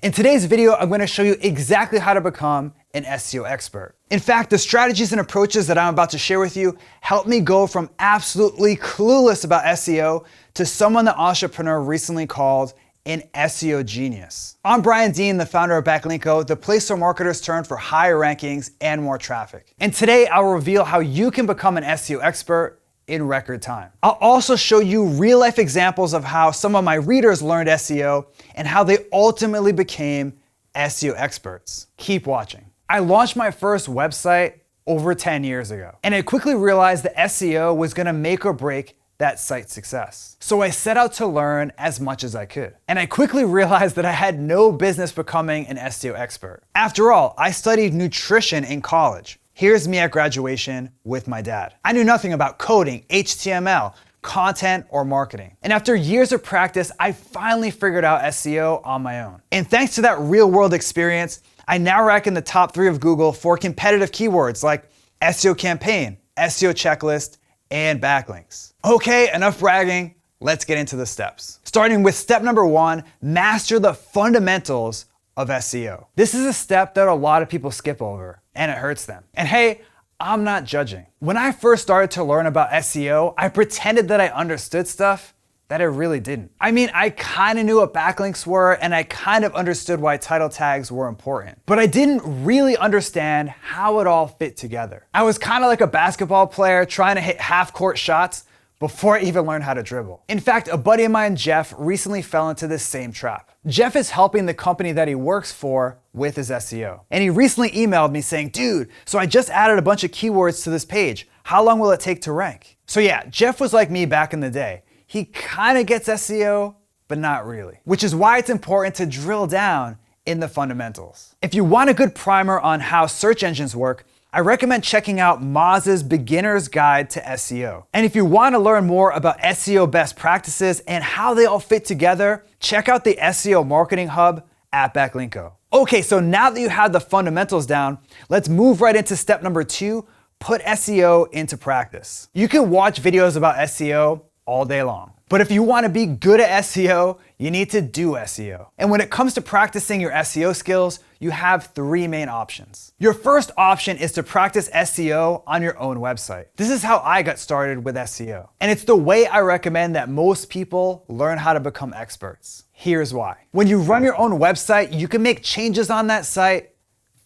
In today's video, I'm going to show you exactly how to become an SEO expert. In fact, the strategies and approaches that I'm about to share with you helped me go from absolutely clueless about SEO to someone the entrepreneur recently called an SEO genius. I'm Brian Dean, the founder of Backlinks, the place where marketers turn for higher rankings and more traffic. And today I'll reveal how you can become an SEO expert in record time. I'll also show you real life examples of how some of my readers learned SEO and how they ultimately became SEO experts. Keep watching. I launched my first website over 10 years ago, and I quickly realized that SEO was gonna make or break that site's success. So I set out to learn as much as I could. And I quickly realized that I had no business becoming an SEO expert. After all, I studied nutrition in college. Here's me at graduation with my dad. I knew nothing about coding, HTML, content, or marketing. And after years of practice, I finally figured out SEO on my own. And thanks to that real world experience, I now rank in the top 3 of Google for competitive keywords like SEO campaign, SEO checklist, and backlinks. Okay, enough bragging. Let's get into the steps. Starting with step number 1, master the fundamentals of SEO. This is a step that a lot of people skip over, and it hurts them. And hey, I'm not judging. When I first started to learn about SEO, I pretended that I understood stuff that I really didn't. I mean, I kind of knew what backlinks were, and I kind of understood why title tags were important, but I didn't really understand how it all fit together. I was kind of like a basketball player trying to hit half-court shots before I even learned how to dribble. In fact, a buddy of mine, Jeff, recently fell into this same trap. Jeff is helping the company that he works for with his SEO. And he recently emailed me saying, dude, so I just added a bunch of keywords to this page. How long will it take to rank? So yeah, Jeff was like me back in the day. He kind of gets SEO, but not really. Which is why it's important to drill down in the fundamentals. If you want a good primer on how search engines work, I recommend checking out Moz's Beginner's Guide to SEO. And if you want to learn more about SEO best practices and how they all fit together, check out the SEO Marketing Hub at Backlinks. Okay, so now that you have the fundamentals down, let's move right into step number 2, put SEO into practice. You can watch videos about SEO all day long. But if you want to be good at SEO, you need to do SEO. And when it comes to practicing your SEO skills, you have 3 main options. Your first option is to practice SEO on your own website. This is how I got started with SEO. And it's the way I recommend that most people learn how to become experts. Here's why. When you run your own website, you can make changes on that site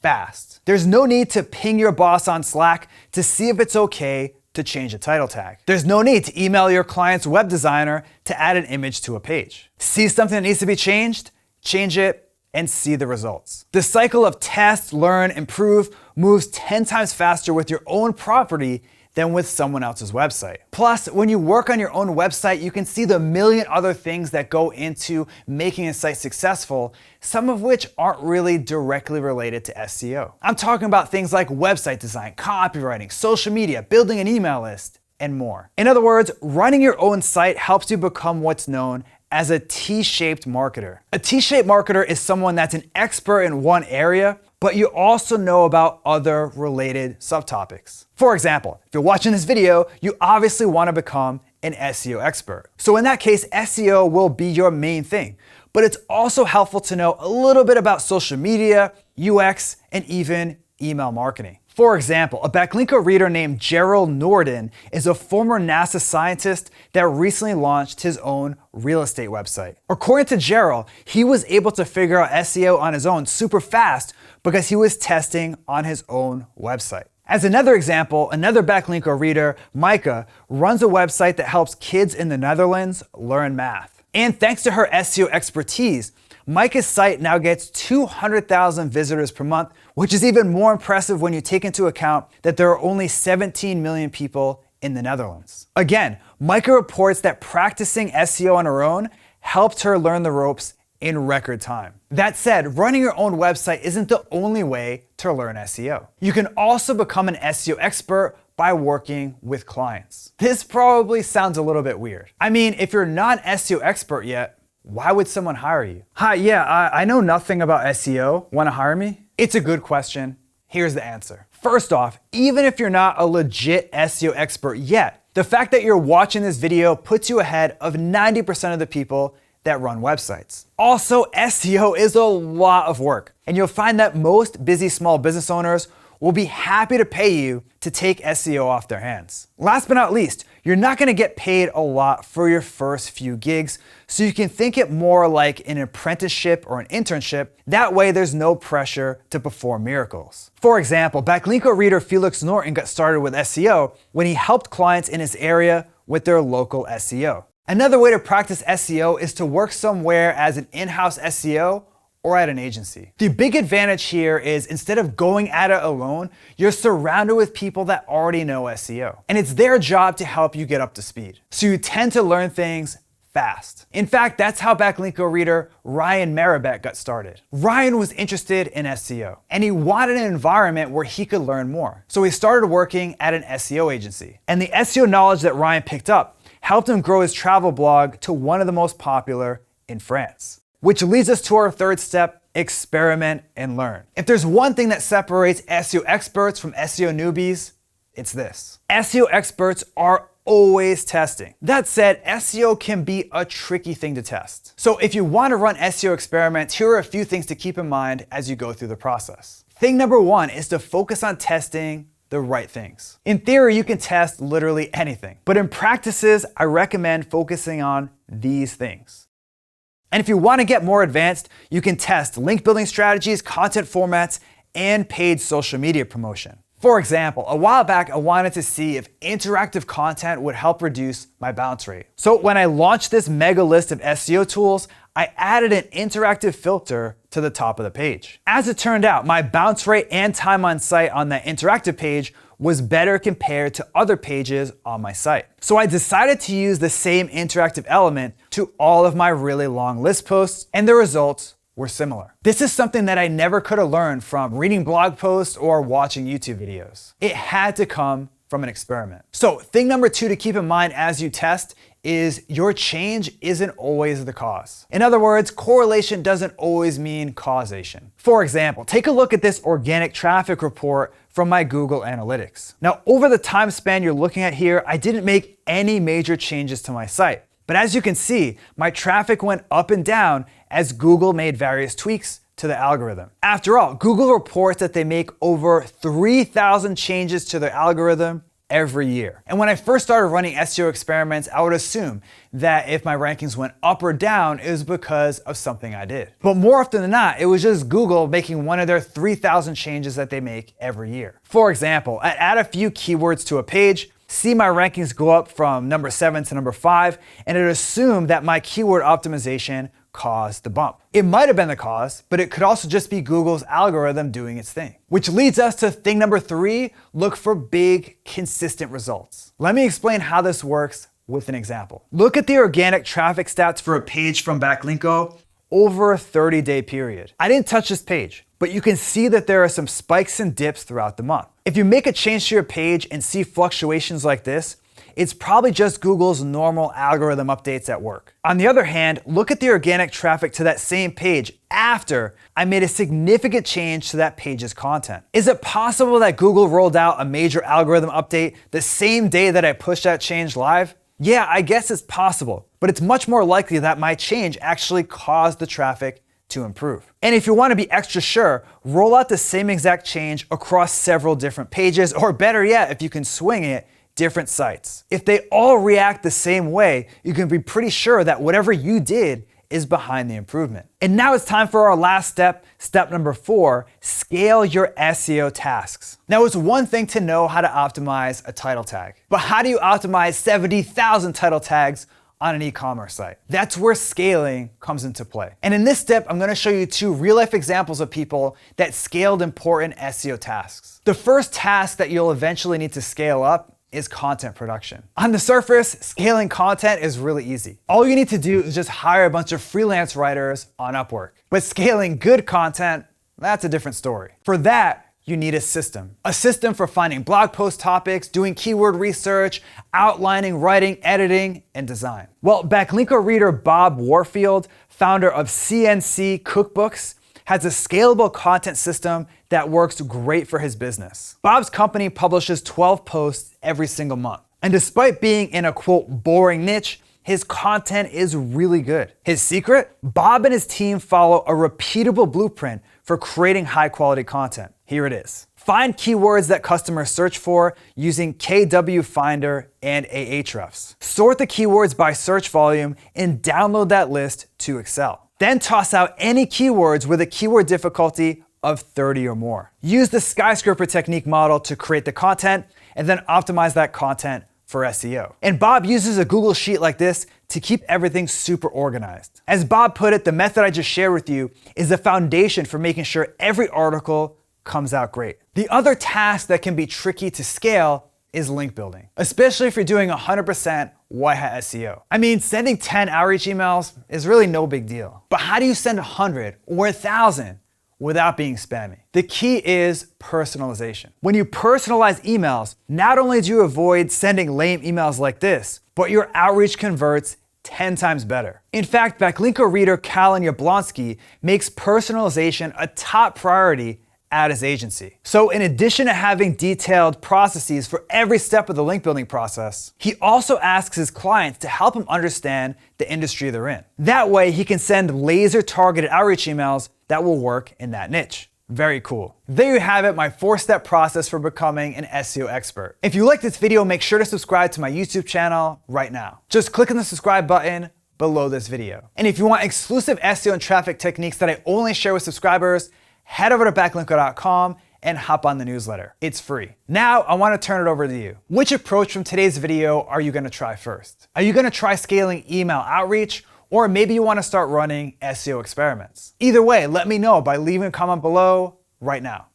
fast. There's no need to ping your boss on Slack to see if it's okay to change a title tag. There's no need to email your client's web designer to add an image to a page. See something that needs to be changed, change it, and see the results. The cycle of test, learn, improve moves 10 times faster with your own property than with someone else's website. Plus, when you work on your own website, you can see the million other things that go into making a site successful, some of which aren't really directly related to SEO. I'm talking about things like website design, copywriting, social media, building an email list, and more. In other words, running your own site helps you become what's known as a T-shaped marketer. A T-shaped marketer is someone that's an expert in one area, but you also know about other related subtopics. For example, if you're watching this video, you obviously want to become an SEO expert. So in that case, SEO will be your main thing, but it's also helpful to know a little bit about social media, UX, and even email marketing. For example, a Backlinks reader named Gerald Norden is a former NASA scientist that recently launched his own real estate website. According to Gerald, he was able to figure out SEO on his own super fast because he was testing on his own website. As another example, another Backlinks reader, Micah, runs a website that helps kids in the Netherlands learn math. And thanks to her SEO expertise, Micah's site now gets 200,000 visitors per month, which is even more impressive when you take into account that there are only 17 million people in the Netherlands. Again, Micah reports that practicing SEO on her own helped her learn the ropes in record time. That said, running your own website isn't the only way to learn SEO. You can also become an SEO expert by working with clients. This probably sounds a little bit weird. I mean, if you're not an SEO expert yet, why would someone hire you? Hi, yeah, I know nothing about SEO. Want to hire me? It's a good question. Here's the answer. First off, even if you're not a legit SEO expert yet, the fact that you're watching this video puts you ahead of 90% of the people that run websites. Also, SEO is a lot of work, and you'll find that most busy small business owners will be happy to pay you to take SEO off their hands. Last but not least, you're not gonna get paid a lot for your first few gigs, so you can think it more like an apprenticeship or an internship. That way there's no pressure to perform miracles. For example, Backlinko reader Felix Norton got started with SEO when he helped clients in his area with their local SEO. Another way to practice SEO is to work somewhere as an in-house SEO or at an agency. The big advantage here is instead of going at it alone, you're surrounded with people that already know SEO. And it's their job to help you get up to speed. So you tend to learn things fast. In fact, that's how Backlinko reader Ryan Marabek got started. Ryan was interested in SEO, and he wanted an environment where he could learn more. So he started working at an SEO agency. And the SEO knowledge that Ryan picked up helped him grow his travel blog to one of the most popular in France. Which leads us to our third step: experiment and learn. If there's one thing that separates SEO experts from SEO newbies, it's this. SEO experts are always testing. That said, SEO can be a tricky thing to test. So if you want to run SEO experiments, here are a few things to keep in mind as you go through the process. Thing number one is to focus on testing the right things. In theory, you can test literally anything, but in practices, I recommend focusing on these things. And if you want to get more advanced, you can test link building strategies, content formats, and paid social media promotion. For example, a while back, I wanted to see if interactive content would help reduce my bounce rate. So when I launched this mega list of SEO tools, I added an interactive filter to the top of the page. As it turned out, my bounce rate and time on site on that interactive page was better compared to other pages on my site. So I decided to use the same interactive element to all of my really long list posts, and the results were similar. This is something that I never could have learned from reading blog posts or watching YouTube videos. It had to come from an experiment. So thing number two to keep in mind as you test is your change isn't always the cause. In other words, correlation doesn't always mean causation. For example, take a look at this organic traffic report from my Google Analytics. Now, over the time span you're looking at here, I didn't make any major changes to my site. But as you can see, my traffic went up and down as Google made various tweaks to the algorithm. After all, Google reports that they make over 3,000 changes to their algorithm every year. And when I first started running SEO experiments, I would assume that if my rankings went up or down, it was because of something I did. But more often than not, it was just Google making one of their 3,000 changes that they make every year. For example, I'd add a few keywords to a page, see my rankings go up from number 7 to number 5, and it assumed that my keyword optimization caused the bump. It might have been the cause, but it could also just be Google's algorithm doing its thing. Which leads us to thing number 3, look for big, consistent results. Let me explain how this works with an example. Look at the organic traffic stats for a page from Backlinko over a 30-day period. I didn't touch this page, but you can see that there are some spikes and dips throughout the month. If you make a change to your page and see fluctuations like this, it's probably just Google's normal algorithm updates at work. On the other hand, look at the organic traffic to that same page after I made a significant change to that page's content. Is it possible that Google rolled out a major algorithm update the same day that I pushed that change live? Yeah, I guess it's possible, but it's much more likely that my change actually caused the traffic to improve. And if you want to be extra sure, roll out the same exact change across several different pages, or better yet, if you can swing it, different sites. If they all react the same way, you can be pretty sure that whatever you did is behind the improvement. And now it's time for our last step, step number 4, scale your SEO tasks. Now, it's one thing to know how to optimize a title tag, but how do you optimize 70,000 title tags on an e-commerce site? That's where scaling comes into play. And in this step, I'm gonna show you 2 real-life examples of people that scaled important SEO tasks. The first task that you'll eventually need to scale up is content production. On the surface, scaling content is really easy. All you need to do is just hire a bunch of freelance writers on Upwork. But scaling good content, that's a different story. For that, you need a system. A system for finding blog post topics, doing keyword research, outlining, writing, editing, and design. Well, Backlinko reader Bob Warfield, founder of CNC Cookbooks, has a scalable content system that works great for his business. Bob's company publishes 12 posts every single month. And despite being in a quote boring niche, his content is really good. His secret? Bob and his team follow a repeatable blueprint for creating high quality content. Here it is. Find keywords that customers search for using KW Finder and Ahrefs. Sort the keywords by search volume and download that list to Excel. Then toss out any keywords with a keyword difficulty of 30 or more. Use the skyscraper technique model to create the content and then optimize that content for SEO. And Bob uses a Google Sheet like this to keep everything super organized. As Bob put it, the method I just shared with you is the foundation for making sure every article comes out great. The other task that can be tricky to scale is link building, especially if you're doing 100% white hat SEO. I mean, sending 10 outreach emails is really no big deal. But how do you send 100 or 1,000 without being spammy? The key is personalization. When you personalize emails, not only do you avoid sending lame emails like this, but your outreach converts 10 times better. In fact, Backlinko reader Callan Yablonsky makes personalization a top priority at his agency. So in addition to having detailed processes for every step of the link building process, he also asks his clients to help him understand the industry they're in. That way he can send laser targeted outreach emails that will work in that niche. Very cool. There you have it, my 4-step process for becoming an SEO expert. If you like this video, make sure to subscribe to my YouTube channel right now. Just click on the subscribe button below this video. And if you want exclusive SEO and traffic techniques that I only share with subscribers, head over to backlinko.com and hop on the newsletter. It's free. Now, I want to turn it over to you. Which approach from today's video are you going to try first? Are you going to try scaling email outreach, or maybe you want to start running SEO experiments? Either way, let me know by leaving a comment below right now.